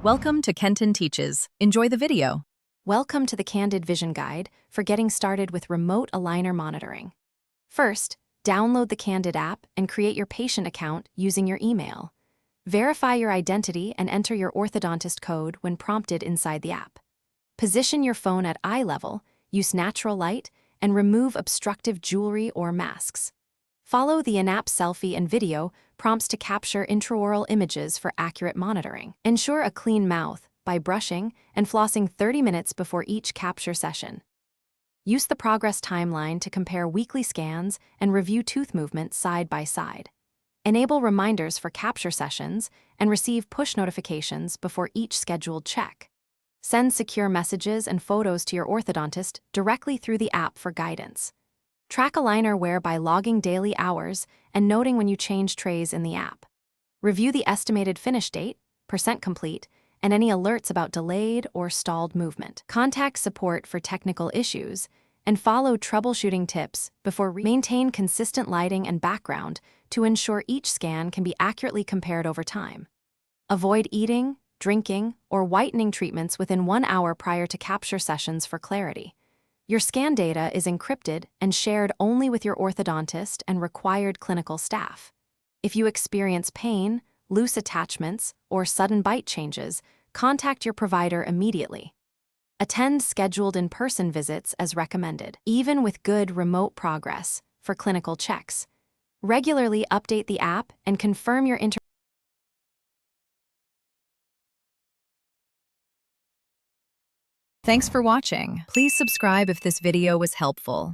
Welcome to Kenton Teaches. Enjoy the video. Welcome to the Candid Vision Guide for getting started with remote aligner monitoring. First, download the Candid app and create your patient account using your email. Verify your identity and enter your orthodontist code when prompted inside the app. Position your phone at eye level, use natural light, and remove obstructive jewelry or masks. Follow the in-app selfie and video prompts to capture intraoral images for accurate monitoring. Ensure a clean mouth by brushing and flossing 30 minutes before each capture session. Use the progress timeline to compare weekly scans and review tooth movement side by side. Enable reminders for capture sessions and receive push notifications before each scheduled check. Send secure messages and photos to your orthodontist directly through the app for guidance. Track aligner wear by logging daily hours and noting when you change trays in the app. Review the estimated finish date, percent complete, and any alerts about delayed or stalled movement. Contact support for technical issues and follow troubleshooting tips before maintain consistent lighting and background to ensure each scan can be accurately compared over time. Avoid eating, drinking, or whitening treatments within 1 hour prior to capture sessions for clarity. Your scan data is encrypted and shared only with your orthodontist and required clinical staff. If you experience pain, loose attachments, or sudden bite changes, contact your provider immediately. Attend scheduled in-person visits as recommended, even with good remote progress, for clinical checks. Regularly update the app and confirm your Thanks for watching. Please subscribe if this video was helpful.